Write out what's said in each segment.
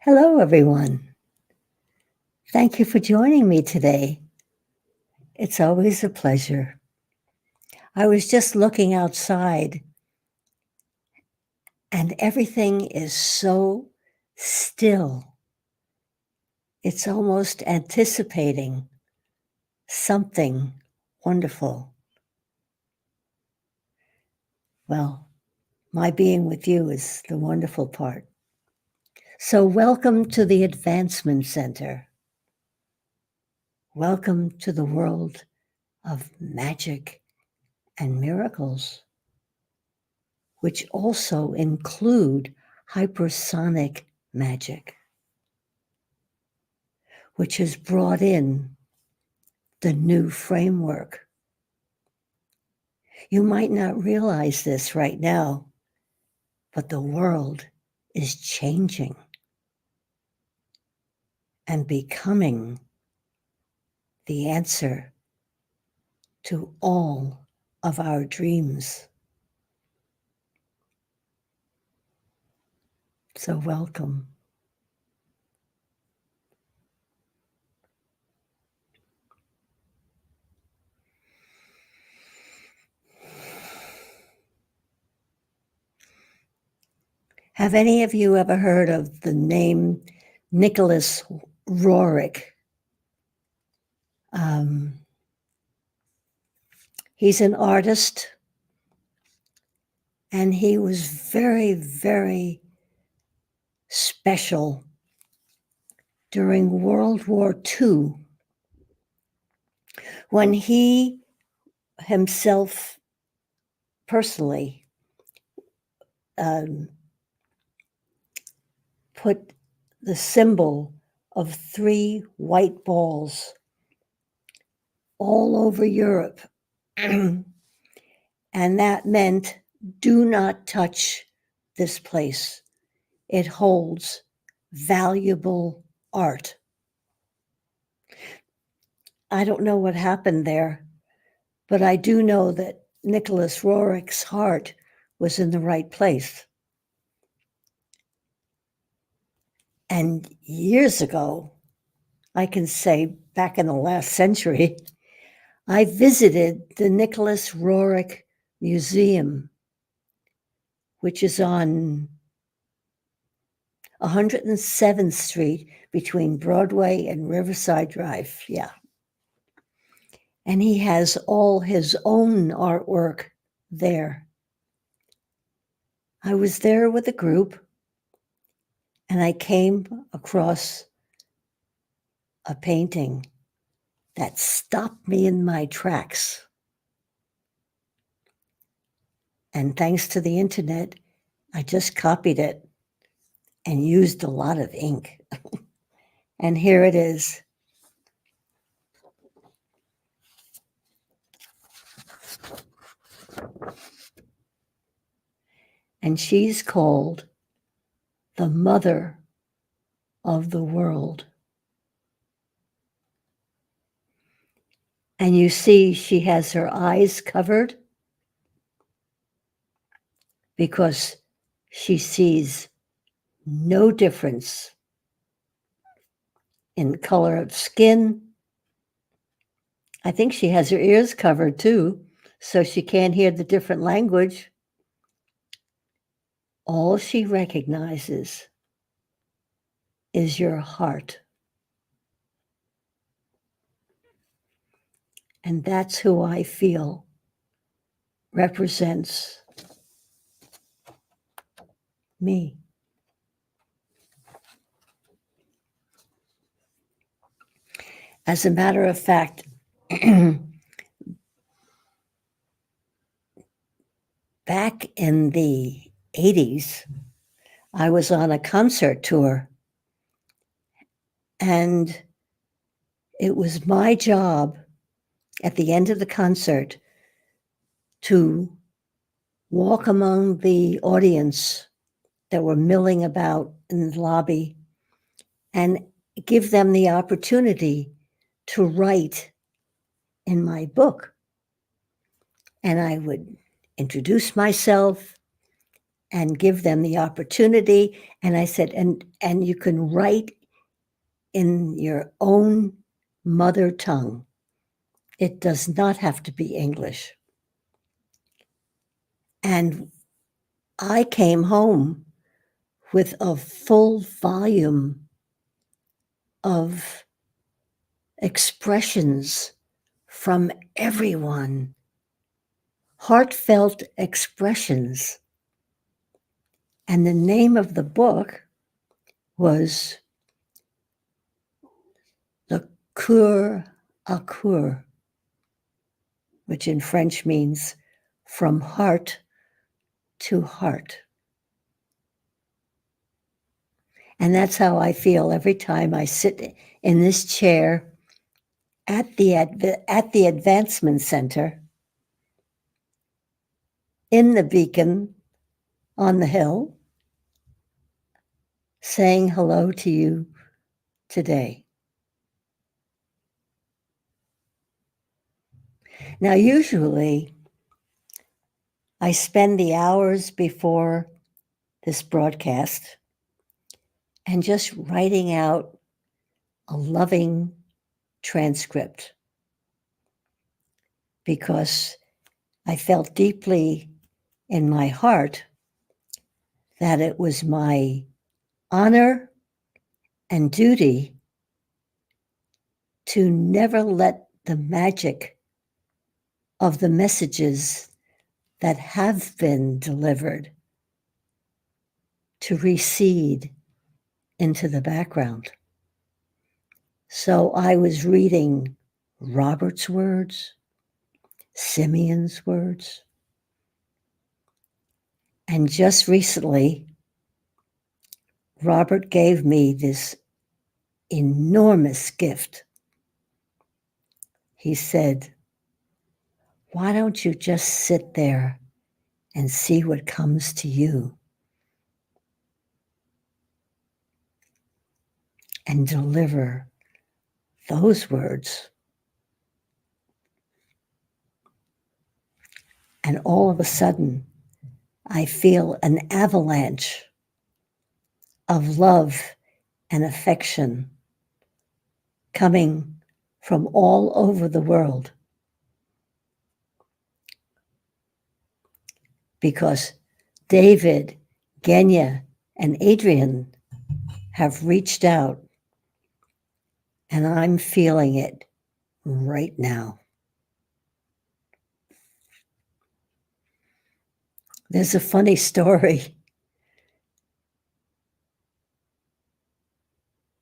Hello, everyone. Thank you for joining me today. It's always a pleasure. I was just looking outside, and everything is so still. It's almost anticipating something wonderful. Well, my being with you is the wonderful part. So, welcome to the Advancement Center. Welcome to the world of magic and miracles, which also include hypersonic magic, which has brought in the new framework. You might not realize this right now, but the world is changing and becoming the answer to all of our dreams. So, welcome. Have any of you ever heard of the name Nicholas Roerich? He's an artist, and he was very, very special during World War II when he himself personally put the symbol of 3 white balls all over Europe. And that meant, do not touch this place. It holds valuable art. I don't know what happened there, but I do know that Nicholas Roerich's heart was in the right place. And years ago, I can say back in the last century, I visited the Nicholas Roerich Museum, which is on 107th Street between Broadway and Riverside Drive. Yeah. And he has all his own artwork there. I was there with a group, and I came across a painting that stopped me in my tracks. And thanks to the internet, I just copied it and used a lot of ink. And here it is. And she's called the Mother of the World. And you see, she has her eyes covered because she sees no difference in color of skin. I think she has her ears covered too, so she can't hear the different language. All she recognizes is your heart. And that's who I feel represents me. As a matter of fact, back in the 80s, I was on a concert tour, and it was my job at the end of the concert to walk among the audience that were milling about in the lobby and give them the opportunity to write in my book. And I would introduce myself and give them the opportunity. And I said, and you can write in your own mother tongue. It does not have to be English. And I came home with a full volume of expressions from everyone, heartfelt expressions. And the name of the book was Le Coeur à Coeur, which in French means from heart to heart. And that's how I feel every time I sit in this chair at the Advancement Center in the Beacon on the hill, saying hello to you today. Now, usually, I spend the hours before this broadcast and just writing out a loving transcript because I felt deeply in my heart that it was my honor and duty to never let the magic of the messages that have been delivered to recede into the background. So I was reading Robert's words, Simeon's words, and just recently, Robert gave me this enormous gift. He said, "Why don't you just sit there and see what comes to you and deliver those words?" And all of a sudden, I feel an avalanche of love and affection coming from all over the world. Because David, Genya, and Adrian have reached out, and I'm feeling it right now. There's a funny story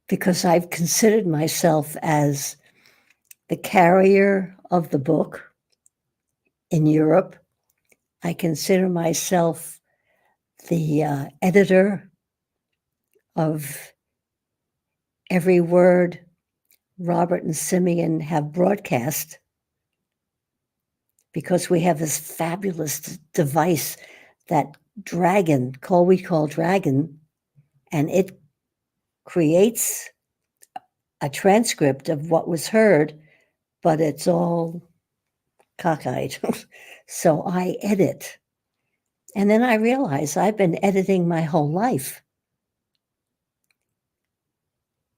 because I've considered myself as the carrier of the book in Europe. I consider myself the editor of every word Robert and Simeon have broadcast because we have this fabulous device, that Dragon, we call Dragon, and it creates a transcript of what was heard, but it's all cockeyed. So I edit. And then I realize I've been editing my whole life.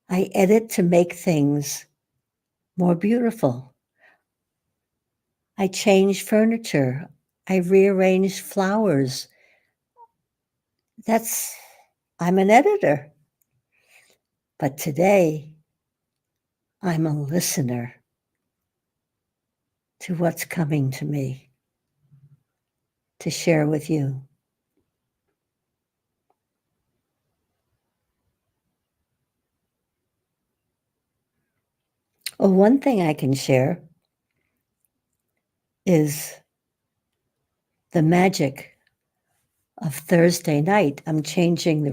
I edit to make things more beautiful. I change furniture. I rearrange flowers. I'm an editor. But today, I'm a listener to what's coming to me to share with you. Well, one thing I can share is the magic of Thursday night. I'm changing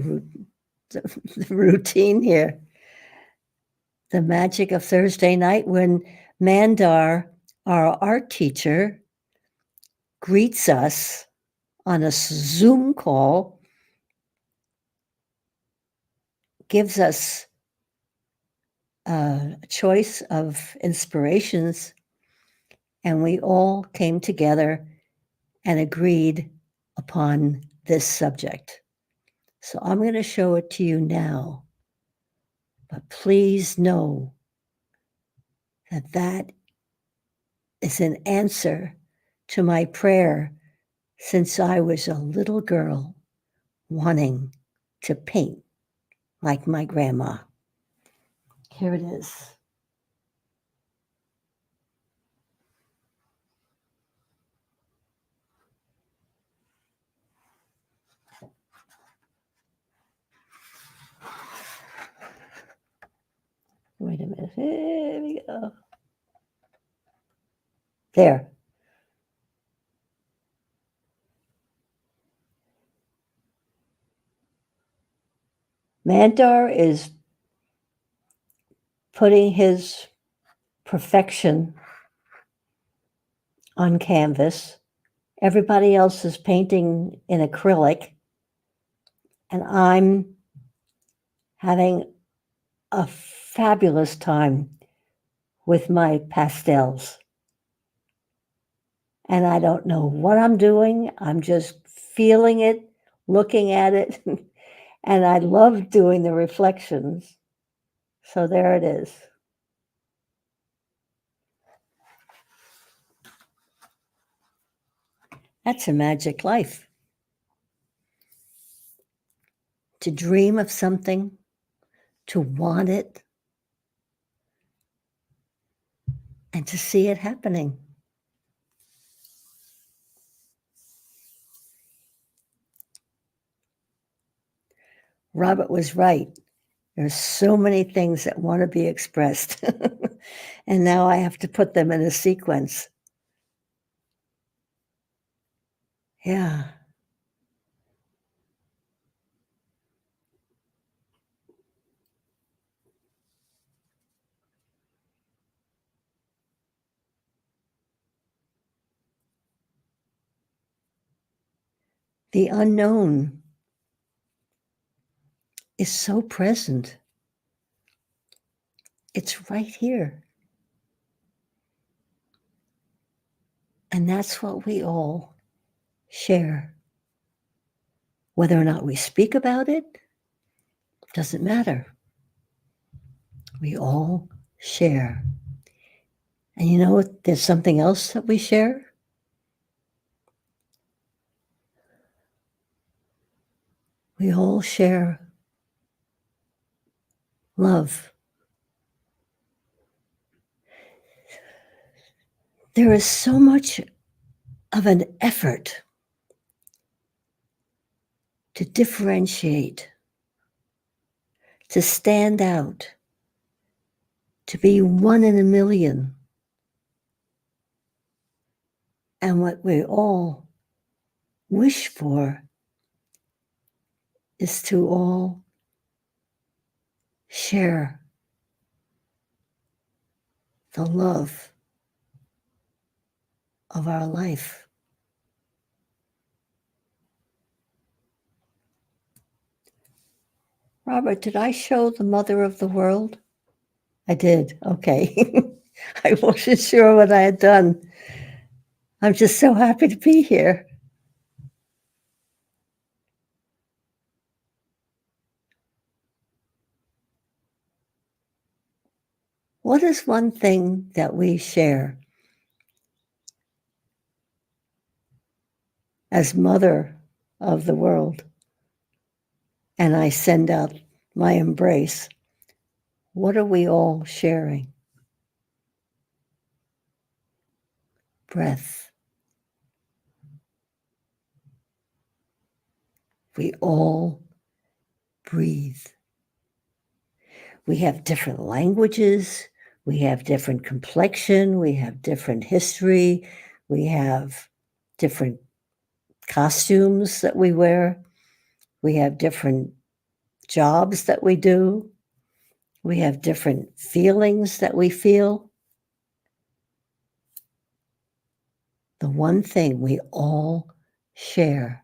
the routine here. The magic of Thursday night when Mandar, our art teacher, greets us on a Zoom call, gives us a choice of inspirations, and we all came together and agreed upon this subject. So I'm going to show it to you now. But please know that that is an answer to my prayer since I was a little girl wanting to paint like my grandma. Here it is. Wait a minute. Here we go. There. Mandar is putting his perfection on canvas. Everybody else is painting in acrylic. And I'm having a fabulous time with my pastels. And I don't know what I'm doing. I'm just feeling it, looking at it. And I love doing the reflections. So there it is. That's a magic life. To dream of something, to want it, and to see it happening. Robert was right. There's so many things that want to be expressed. And now I have to put them in a sequence. Yeah. The unknown is so present. It's right here. And that's what we all share. Whether or not we speak about it, doesn't matter. We all share. And you know what? There's something else that we share. We all share love. There is so much of an effort to differentiate, to stand out, to be one in a million. And what we all wish for is to all share the love of our life. Robert, did I show the mother of the world? I did. Okay. I wasn't sure what I had done. I'm just so happy to be here. What is one thing that we share as mother of the world? And I send out my embrace. What are we all sharing? Breath. We all breathe. We have different languages. We have different complexion. We have different history. We have different costumes that we wear. We have different jobs that we do. We have different feelings that we feel. The one thing we all share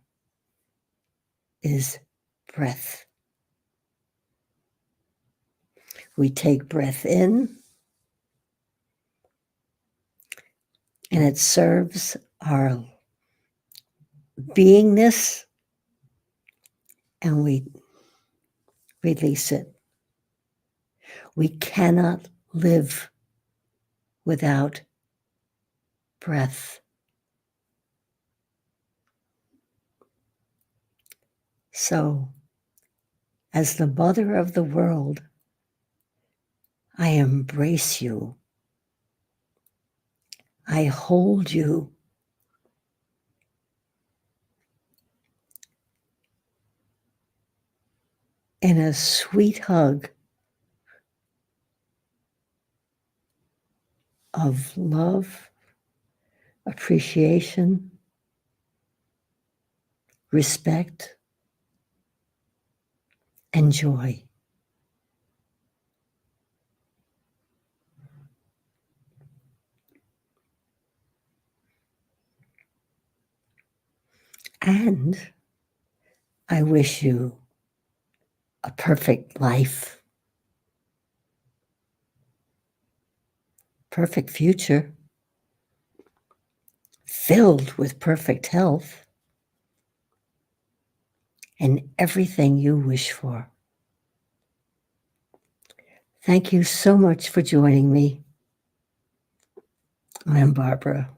is breath. We take breath in, and it serves our beingness and we release it. We cannot live without breath. So, as the mother of the world, I embrace you. I hold you. In a sweet hug of love, appreciation, respect, and joy. And I wish you a perfect life, perfect future, filled with perfect health, and everything you wish for. Thank you so much for joining me. I'm Barbara.